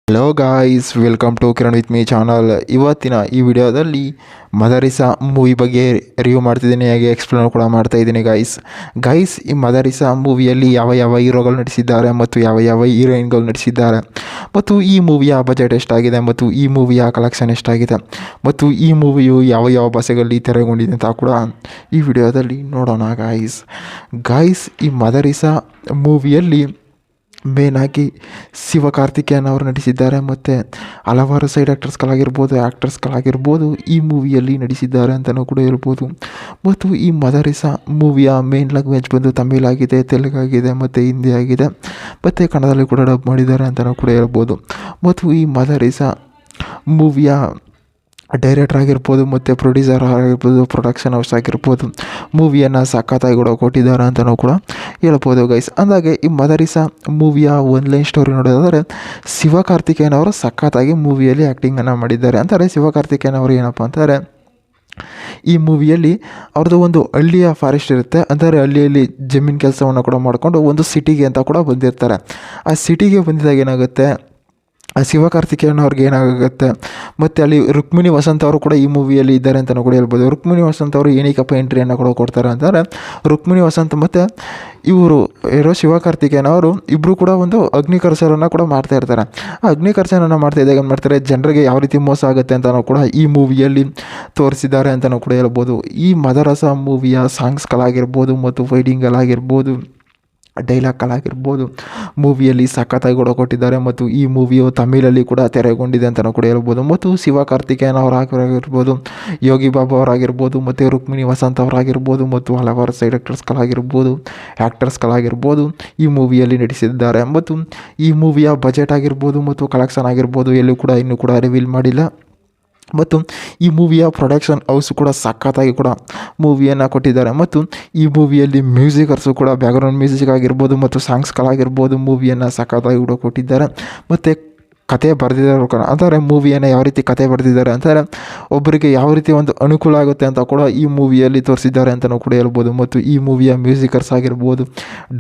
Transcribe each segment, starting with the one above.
Hello guys, welcome to Kiran with me channel. ಇವತ್ತಿನ ಈ ವಿಡಿಯೋದಲ್ಲಿ ಮದರಿಸಾ ಮೂವಿ ಬಗ್ಗೆ ರಿವ್ಯೂ ಮಾಡ್ತಿದ್ದೀನಿ, ಹಾಗೆ ಎಕ್ಸ್ಪ್ಲೇನ್ ಕೂಡ ಮಾಡ್ತಾ ಇದ್ದೀನಿ ಗೈಸ್. ಈ ಮದರಿಸಾ ಮೂವಿಯಲ್ಲಿ ಯಾವ ಯಾವ ಹೀರೋಗಳು ನಟಿಸಿದ್ದಾರೆ ಮತ್ತು ಯಾವ ಯಾವ ಹೀರೋಯಿನ್ಗಳು ನಟಿಸಿದ್ದಾರೆ, ಮತ್ತು ಈ ಮೂವಿಯ ಬಜೆಟ್ ಎಷ್ಟಾಗಿದೆ, ಮತ್ತು ಈ ಮೂವಿಯ ಕಲೆಕ್ಷನ್ ಎಷ್ಟಾಗಿದೆ, ಮತ್ತು ಈ ಮೂವಿಯು ಯಾವ ಯಾವ ಭಾಷೆಗಳಲ್ಲಿ ತೆರೆಗೊಂಡಿದೆ ಅಂತ ಕೂಡ ಈ ವಿಡಿಯೋದಲ್ಲಿ ನೋಡೋಣ ಗೈಸ್. ಈ ಮದರಿಸಾ ಮೂವಿಯಲ್ಲಿ ಮೇನಾಗಿ ಶಿವಕಾರ್ತಿಕೇಯನ್ ಅವರು ನಟಿಸಿದ್ದಾರೆ, ಮತ್ತು ಹಲವಾರು ಸೈಡ್ ಆ್ಯಕ್ಟರ್ಸ್ಗಳಾಗಿರ್ಬೋದು ಈ ಮೂವಿಯಲ್ಲಿ ನಟಿಸಿದ್ದಾರೆ ಅಂತಲೂ ಕೂಡ ಹೇಳ್ಬೋದು. ಮತ್ತು ಈ ಮದರಿಸಾ ಮೂವಿಯ ಮೇನ್ ಲ್ಯಾಂಗ್ವೇಜ್ ಬಂದು ತಮಿಳ್ ಆಗಿದೆ, ತೆಲುಗಾಗಿದೆ, ಮತ್ತು ಹಿಂದಿ ಆಗಿದೆ, ಮತ್ತು ಕನ್ನಡದಲ್ಲಿ ಕೂಡ ಡಬ್ ಮಾಡಿದ್ದಾರೆ ಅಂತಲೂ ಕೂಡ ಹೇಳ್ಬೋದು. ಮತ್ತು ಈ ಮದರಿಸಾ ಮೂವಿಯ ಡೈರೆಕ್ಟರ್ ಆಗಿರ್ಬೋದು, ಮತ್ತು ಪ್ರೊಡ್ಯೂಸರ್ ಆಗಿರ್ಬೋದು, ಪ್ರೊಡಕ್ಷನ್ ಹೌಸ್ ಆಗಿರ್ಬೋದು, ಮೂವಿಯನ್ನು ಸಖತ್ತಾಗಿ ಕೂಡ ಕೊಟ್ಟಿದ್ದಾರೆ ಅಂತಲೂ ಕೂಡ ಹೇಳ್ಬೋದು ಗೈಸ್. ಅಂದಾಗೆ ಈ ಮದರಿಸಾ ಮೂವಿಯ ಒನ್ಲೈನ್ ಸ್ಟೋರಿ ನೋಡೋದಾದರೆ, ಶಿವಕಾರ್ತಿಕೇಯನ್ ಅವರು ಸಖತ್ತಾಗಿ ಮೂವಿಯಲ್ಲಿ ಆ್ಯಕ್ಟಿಂಗನ್ನು ಮಾಡಿದ್ದಾರೆ. ಅಂತಾರೆ ಶಿವಕಾರ್ತಿಕೇಯನ್ ಅವರು ಏನಪ್ಪ ಅಂತಾರೆ, ಈ ಮೂವಿಯಲ್ಲಿ ಅವ್ರದ್ದು ಒಂದು ಹಳ್ಳಿಯ ಫಾರೆಸ್ಟ್ ಇರುತ್ತೆ, ಅಂದರೆ ಹಳ್ಳಿಯಲ್ಲಿ ಜಮೀನು ಕೆಲಸವನ್ನು ಕೂಡ ಮಾಡಿಕೊಂಡು ಒಂದು ಸಿಟಿಗೆ ಅಂತ ಕೂಡ ಬಂದಿರ್ತಾರೆ. ಆ ಸಿಟಿಗೆ ಬಂದಿದಾಗ ಏನಾಗುತ್ತೆ, ಆ ಶಿವಕಾರ್ತಿಕೇಯನ್ ಅವ್ರಿಗೆ ಏನಾಗುತ್ತೆ, ಮತ್ತು ಅಲ್ಲಿ ರುಕ್ಮಿಣಿ ವಸಂತ್ ಅವರು ಕೂಡ ಈ ಮೂವಿಯಲ್ಲಿ ಇದ್ದಾರೆ ಅಂತಲೂ ಕೂಡ ಹೇಳ್ಬೋದು. ರುಕ್ಮಿಣಿ ವಸಂತ್ ಅವರು ಏನಕ್ಕಪ್ಪ ಎಂಟ್ರಿಯನ್ನು ಕೂಡ ಕೊಡ್ತಾರೆ ಅಂತಂದರೆ, ರುಕ್ಮಿಣಿ ವಸಂತ್ ಮತ್ತು ಇವರು ಶಿವಕಾರ್ತಿಕೇಯನ್ ಅವರು ಇಬ್ಬರು ಕೂಡ ಒಂದು ಅಗ್ನಿ ಕರ್ಸರನ್ನು ಕೂಡ ಮಾಡ್ತಾ ಇರ್ತಾರೆ. ಆ ಅಗ್ನಿ ಕರ್ಸರನ್ನು ಮಾಡ್ತಾ ಇದ್ದಾಗ ಏನು ಮಾಡ್ತಾರೆ, ಜನರಿಗೆ ಯಾವ ರೀತಿ ಮೋಸ ಆಗುತ್ತೆ ಅಂತಲೂ ಕೂಡ ಈ ಮೂವಿಯಲ್ಲಿ ತೋರಿಸಿದ್ದಾರೆ ಅಂತಲೂ ಕೂಡ ಹೇಳ್ಬೋದು. ಈ ಮದರಸಾ ಮೂವಿಯ ಸಾಂಗ್ಸ್ಗಳಾಗಿರ್ಬೋದು, ಮತ್ತು ಫೈಟಿಂಗ್ಗಳಾಗಿರ್ಬೋದು, ಡೈಲಾಗ್ಗಳಾಗಿರ್ಬೋದು ಮೂವಿಯಲ್ಲಿ ಸಖತ್ತಾಗಿ ಕೂಡ ಕೊಟ್ಟಿದ್ದಾರೆ. ಮತ್ತು ಈ ಮೂವಿಯು ತಮಿಳಲ್ಲಿ ಕೂಡ ತೆರೆಗೊಂಡಿದೆ ಅಂತಲೂ ಕೂಡ ಹೇಳ್ಬೋದು. ಮತ್ತು ಶಿವಕಾರ್ತಿಕೇಯನ್ ಅವರಾಗಿರ್ಬೋದು, ಯೋಗಿ ಬಾಬು ಅವರಾಗಿರ್ಬೋದು, ಮತ್ತು ರುಕ್ಮಿಣಿ ವಸಂತ್ ಅವರಾಗಿರ್ಬೋದು, ಮತ್ತು ಹಲವಾರು ಸೈಡ್ ಆ್ಯಕ್ಟರ್ಸ್ಗಳಾಗಿರ್ಬೋದು ಈ ಮೂವಿಯಲ್ಲಿ ನಟಿಸಿದ್ದಾರೆ. ಮತ್ತು ಈ ಮೂವಿಯ ಬಜೆಟ್ ಆಗಿರ್ಬೋದು ಮತ್ತು ಕಲೆಕ್ಷನ್ ಆಗಿರ್ಬೋದು ಎಲ್ಲೂ ಕೂಡ ಇನ್ನೂ ಕೂಡ ರಿವೀಲ್ ಮಾಡಿಲ್ಲ. ಮತ್ತು ಈ ಮೂವಿಯ ಪ್ರೊಡಕ್ಷನ್ ಹೌಸ್ ಕೂಡ ಸಖತ್ತಾಗಿ ಕೂಡ ಮೂವಿಯನ್ನು ಕೊಟ್ಟಿದ್ದಾರೆ. ಮತ್ತು ಈ ಮೂವಿಯಲ್ಲಿ ಮ್ಯೂಸಿಕರ್ಸು ಕೂಡ ಬ್ಯಾಕ್ಗ್ರೌಂಡ್ ಮ್ಯೂಸಿಕ್ ಆಗಿರ್ಬೋದು ಮತ್ತು ಸಾಂಗ್ಸ್ಗಳಾಗಿರ್ಬೋದು ಮೂವಿಯನ್ನು ಸಖತ್ತಾಗಿ ಕೂಡ ಕೊಟ್ಟಿದ್ದಾರೆ. ಮತ್ತು ಕತೆ ಬರೆದಿದ್ದಾರೆ ಅಂದರೆ ಮೂವಿಯನ್ನು ಯಾವ ರೀತಿ ಕತೆ ಬರೆದಿದ್ದಾರೆ ಅಂತಾರೆ, ಒಬ್ಬರಿಗೆ ಯಾವ ರೀತಿ ಒಂದು ಅನುಕೂಲ ಆಗುತ್ತೆ ಅಂತ ಕೂಡ ಈ ಮೂವಿಯಲ್ಲಿ ತೋರಿಸಿದ್ದಾರೆ ಅಂತಲೂ ಕೂಡ ಹೇಳ್ಬೋದು. ಮತ್ತು ಈ ಮೂವಿಯ ಮ್ಯೂಸಿಕರ್ಸ್ ಆಗಿರ್ಬೋದು,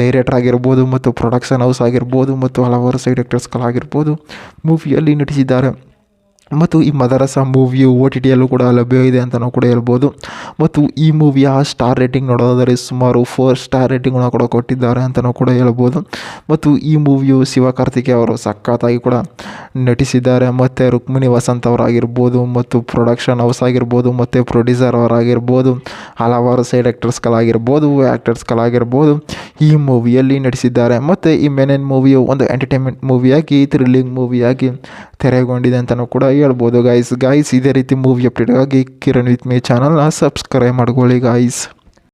ಡೈರೆಕ್ಟರ್ ಆಗಿರ್ಬೋದು, ಮತ್ತು ಪ್ರೊಡಕ್ಷನ್ ಹೌಸ್ ಆಗಿರ್ಬೋದು, ಮತ್ತು ಹಲವಾರು ಸೈಡ್ ಆ್ಯಕ್ಟರ್ಸ್ಗಳಾಗಿರ್ಬೋದು ಮೂವಿಯಲ್ಲಿ ನಟಿಸಿದ್ದಾರೆ. ಮತ್ತು ಈ ಮದರಸಾ ಮೂವಿಯು OTTಯಲ್ಲೂ ಕೂಡ ಲಭ್ಯವಿದೆ ಅಂತಲೂ ಕೂಡ ಹೇಳ್ಬೋದು. ಮತ್ತು ಈ ಮೂವಿಯ ಸ್ಟಾರ್ ರೇಟಿಂಗ್ ನೋಡೋದಾದರೆ ಸುಮಾರು 4 ಸ್ಟಾರ್ ರೇಟಿಂಗನ್ನು ಕೂಡ ಕೊಟ್ಟಿದ್ದಾರೆ ಅಂತಲೂ ಕೂಡ ಹೇಳ್ಬೋದು. ಮತ್ತು ಈ ಮೂವಿಯು ಶಿವಕಾರ್ತಿಕೇಯನ್ ಅವರು ಸಖತ್ತಾಗಿ ಕೂಡ ನಟಿಸಿದ್ದಾರೆ. ಮತ್ತು ರುಕ್ಮಿಣಿ ವಸಂತ್ ಅವರಾಗಿರ್ಬೋದು, ಮತ್ತು ಪ್ರೊಡಕ್ಷನ್ ಹೌಸ್ ಆಗಿರ್ಬೋದು, ಮತ್ತು ಪ್ರೊಡ್ಯೂಸರ್ ಅವರಾಗಿರ್ಬೋದು, ಹಲವಾರು ಸೈಡ್ ಆ್ಯಕ್ಟರ್ಸ್ಗಳಾಗಿರ್ಬೋದು ಈ ಮೂವಿಯಲ್ಲಿ ನಟಿಸಿದ್ದಾರೆ. ಮತ್ತು ಈ ಮೇನ್ ಮೂವಿಯು ಒಂದು ಎಂಟರ್ಟೈನ್ಮೆಂಟ್ ಮೂವಿಯಾಗಿ, ಥ್ರಿಲ್ಲಿಂಗ್ ಮೂವಿಯಾಗಿ ತೆರೆಗೊಂಡಿದೆ ಅಂತಲೂ ಕೂಡ ಹೇಳ್ಬೋದು ಗೈಸ್. ಇದೇ ರೀತಿ ಮೂವಿ ಅಪ್ಡೇಟ್ಗಾಗಿ ಕಿರಣ್ ವಿತ್ ಮೀ ಚಾನಲ್ನ ಸಬ್ಸ್ಕ್ರೈಬ್ ಮಾಡ್ಕೊಳ್ಳಿ ಗೈಸ್.